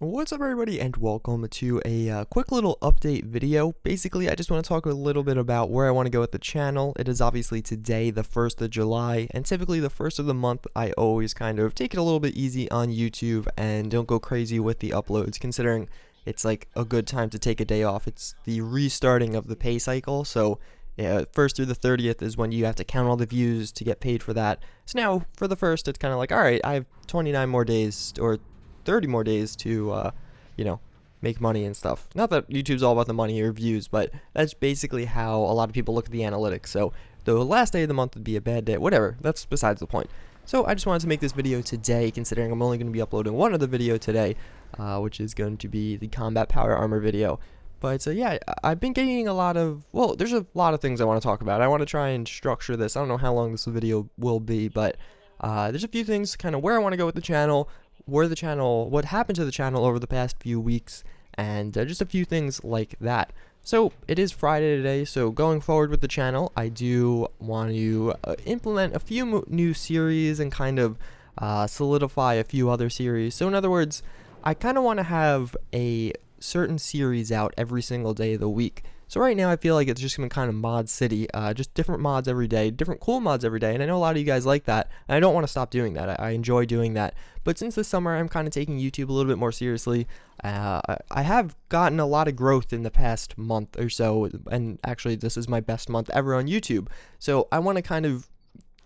What's up everybody and welcome to a quick little update video. Basically, I just want to talk a little bit about where I want to go with the channel. It is obviously today, the 1st of July, and typically the 1st of the month, I always kind of take it a little bit easy on YouTube and don't go crazy with the uploads, considering it's like a good time to take a day off. It's the restarting of the pay cycle, so yeah, 1st through the 30th is when you have to count all the views to get paid for that. So now, for the 1st, it's kind of like, alright, I have 29 more days, or 30 more days to, make money and stuff. Not that YouTube's all about the money or views, but that's basically how a lot of people look at the analytics. So the last day of the month would be a bad day, whatever, that's besides the point. So I just wanted to make this video today, considering I'm only going to be uploading one other video today, which is going to be the combat power armor video. But yeah, I've been getting a lot of, well, there's a lot of things I want to talk about. I want to try and structure this. I don't know how long this video will be, but there's a few things kind of where I want to go with the channel, what happened to the channel over the past few weeks, and just a few things like that. So it is Friday today, so going forward with the channel, I do want to implement a few new series and kind of solidify a few other series. So in other words, I kind of want to have a certain series out every single day of the week. So right now I feel like it's just been kind of mod city, just different mods every day, different cool mods every day, and I know a lot of you guys like that, and I don't want to stop doing that. I enjoy doing that, but since this summer I'm kind of taking YouTube a little bit more seriously. I have gotten a lot of growth in the past month or so, and actually this is my best month ever on YouTube, so I want to kind of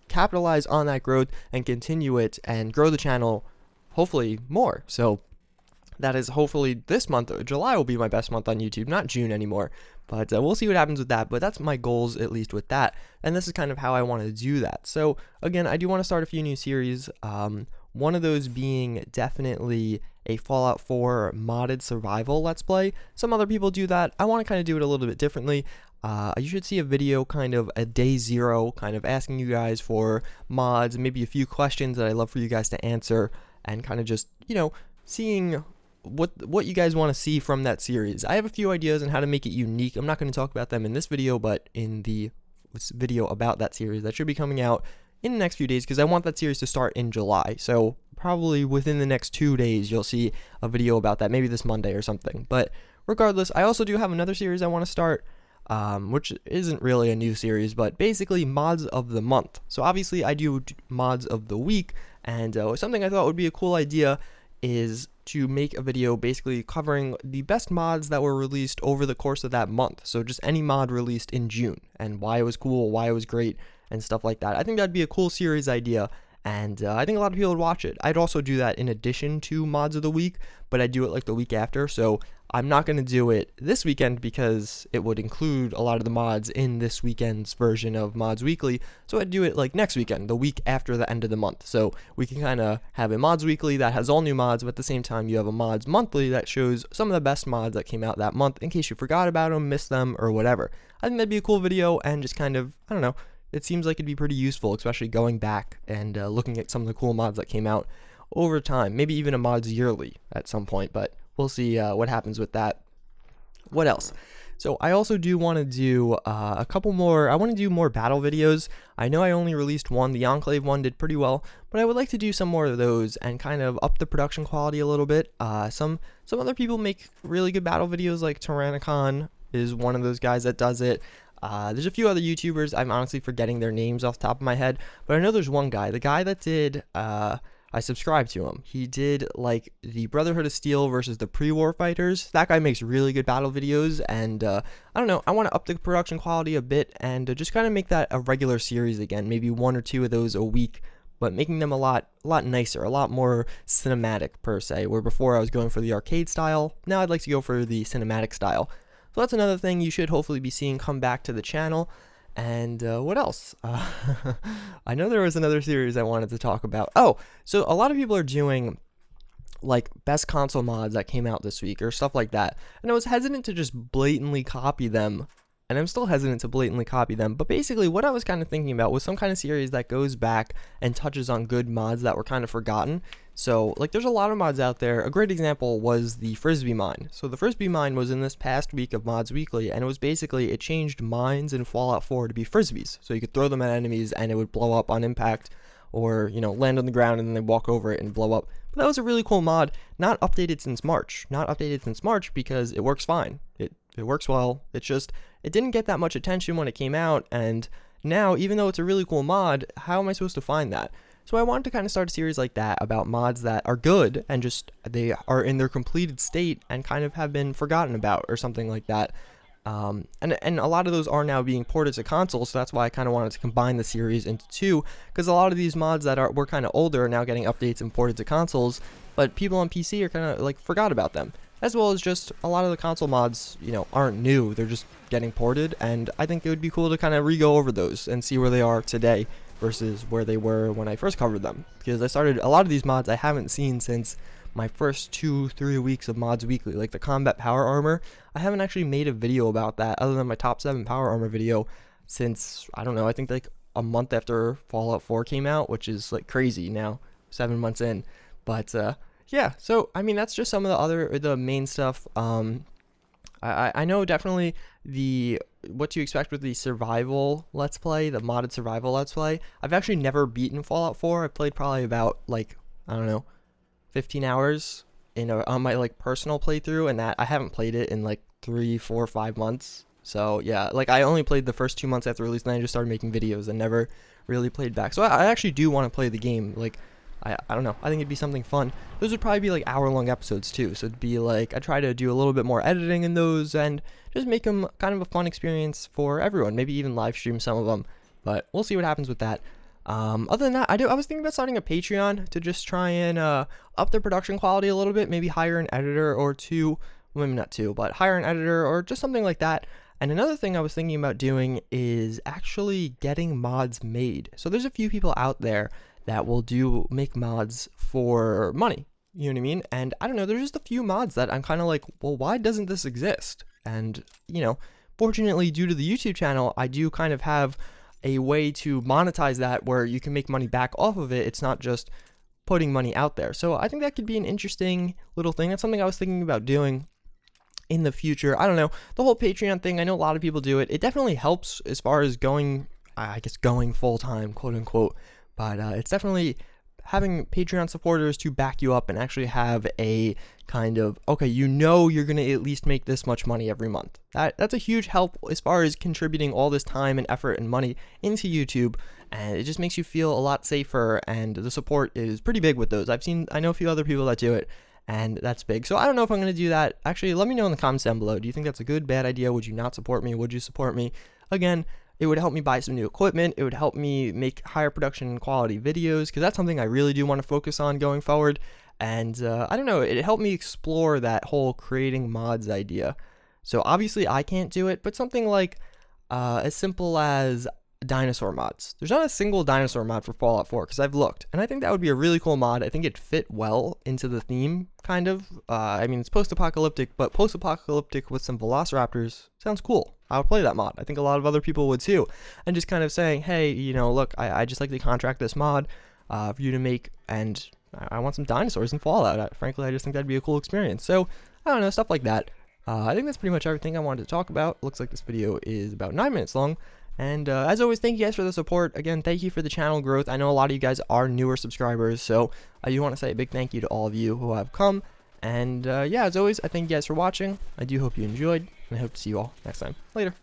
capitalize on that growth and continue it and grow the channel hopefully more. So that is hopefully this month, July will be my best month on YouTube, not June anymore. But we'll see what happens with that. But that's my goals, at least with that. And this is kind of how I want to do that. So again, I do want to start a few new series. One of those being definitely a Fallout 4 modded survival let's play. Some other people do that. I want to kind of do it a little bit differently. You should see a video, kind of a day zero, kind of asking you guys for mods and maybe a few questions that I'd love for you guys to answer, and kind of just, seeing what you guys want to see from that series. I have a few ideas on how to make it unique. I'm not going to talk about them in this video, but in the video about that series that should be coming out in the next few days, because I want that series to start in July. So probably within the next 2 days you'll see a video about that, maybe this Monday or something. But regardless, I also do have another series I want to start, which isn't really a new series, but basically mods of the month. So obviously I do mods of the week, and something I thought would be a cool idea is to make a video basically covering the best mods that were released over the course of that month. So just any mod released in June, and why it was cool, why it was great, and stuff like that. I think that'd be a cool series idea, and I think a lot of people would watch it. I'd also do that in addition to mods of the week, but I'd do it like the week after. So I'm not going to do it this weekend because it would include a lot of the mods in this weekend's version of Mods Weekly. So I'd do it like next weekend, the week after the end of the month. So we can kind of have a Mods Weekly that has all new mods, but at the same time you have a Mods Monthly that shows some of the best mods that came out that month in case you forgot about them, missed them, or whatever. I think that'd be a cool video, and just kind of, I don't know, it seems like it'd be pretty useful, especially going back and looking at some of the cool mods that came out over time. Maybe even a Mods Yearly at some point, but we'll see what happens with that. What else? So I also do want to do a couple more. I want to do more battle videos. I know I only released one. The Enclave one did pretty well, but I would like to do some more of those and kind of up the production quality a little bit. Some other people make really good battle videos, like Tyrannicon is one of those guys that does it. There's a few other YouTubers. I'm honestly forgetting their names off the top of my head, but I know there's one guy. The guy that did, I subscribe to him. He did like the Brotherhood of Steel versus the pre-war fighters. That guy makes really good battle videos, and I don't know, I want to up the production quality a bit and just kind of make that a regular series again. Maybe 1 or 2 of those a week, but making them a lot nicer, a lot more cinematic per se. Where before I was going for the arcade style, now I'd like to go for the cinematic style. So that's another thing you should hopefully be seeing come back to the channel. And what else? I know there was another series I wanted to talk about. Oh, so a lot of people are doing like best console mods that came out this week or stuff like that. And I was hesitant to just blatantly copy them. And I'm still hesitant to blatantly copy them. But basically what I was kind of thinking about was some kind of series that goes back and touches on good mods that were kind of forgotten. So, like, there's a lot of mods out there. A great example was the Frisbee mine. So the Frisbee mine was in this past week of Mods Weekly, and it was basically, it changed mines in Fallout 4 to be Frisbees. So you could throw them at enemies and it would blow up on impact, or, you know, land on the ground and then they walk over it and blow up. But that was a really cool mod, not updated since March. Not updated since March because it works fine. It works well. It's just, it didn't get that much attention when it came out, and now, even though it's a really cool mod, how am I supposed to find that? So I wanted to kind of start a series like that about mods that are good and just they are in their completed state and kind of have been forgotten about or something like that. And a lot of those are now being ported to consoles, so that's why I kind of wanted to combine the series into two, because a lot of these mods that were kind of older are now getting updates and ported to consoles, but people on PC are kind of like forgot about them. As well as just a lot of the console mods, you know, aren't new, they're just getting ported, and I think it would be cool to kind of re-go over those and see where they are today versus where they were when I first covered them, because I started a lot of these mods I haven't seen since my first 2-3 weeks of Mods Weekly, like the combat power armor. I haven't actually made a video about that other than my top 7 power armor video since, I don't know, I think like a month after Fallout 4 came out, which is like crazy now, 7 months in. But yeah, so I mean, that's just some of the main stuff. I know definitely what to expect with the survival let's play, the modded survival let's play. I've actually never beaten Fallout 4. I've played probably about, like, I don't know, 15 hours on my like personal playthrough, and that I haven't played it in like 3, 4, 5 months. So yeah, like I only played the first 2 months after release, and then I just started making videos and never really played back. So I actually do want to play the game. Like I don't know, I think it'd be something fun. Those would probably be like hour-long episodes too, so it'd be like I try to do a little bit more editing in those and just make them kind of a fun experience for everyone. Maybe even live stream some of them, but we'll see what happens with that. Other than that, I was thinking about starting a Patreon to just try and up the production quality a little bit, maybe hire an editor or two, well, maybe not two, but hire an editor or just something like that. And another thing I was thinking about doing is actually getting mods made. So there's a few people out there that will make mods for money, you know what I mean? And I don't know, there's just a few mods that I'm kind of like, well, why doesn't this exist? And, you know, fortunately, due to the YouTube channel, I do kind of have a way to monetize that where you can make money back off of it. It's not just putting money out there. So I think that could be an interesting little thing. That's something I was thinking about doing in the future. I don't know, the whole Patreon thing, I know a lot of people do it. It definitely helps as far as going full-time, quote unquote, but it's definitely having Patreon supporters to back you up and actually have a kind of, okay, you know you're going to at least make this much money every month. That's a huge help as far as contributing all this time and effort and money into YouTube, and it just makes you feel a lot safer, and the support is pretty big with those. I know a few other people that do it, and that's big. So I don't know if I'm going to do that. Actually, let me know in the comments down below. Do you think that's a good, bad idea? Would you not support me? Would you support me? Again, it would help me buy some new equipment. It would help me make higher production quality videos, because that's something I really do want to focus on going forward. And I don't know, it helped me explore that whole creating mods idea. So obviously I can't do it, but something like as simple as dinosaur mods. There's not a single dinosaur mod for Fallout 4 because I've looked, and I think that would be a really cool mod. I think it'd fit well into the theme, kind of. I mean, it's post-apocalyptic, but post-apocalyptic with some velociraptors sounds cool. I would play that mod. I think a lot of other people would too. And just kind of saying, hey, you know, look, I just like to contract this mod for you to make, and I want some dinosaurs in Fallout. Frankly, I just think that'd be a cool experience. So, I don't know, stuff like that. I think that's pretty much everything I wanted to talk about. Looks like this video is about 9 minutes long. And as always, thank you guys for the support. Again, thank you for the channel growth. I know a lot of you guys are newer subscribers, so I do want to say a big thank you to all of you who have come. And yeah, as always, I thank you guys for watching. I do hope you enjoyed, and I hope to see you all next time. Later.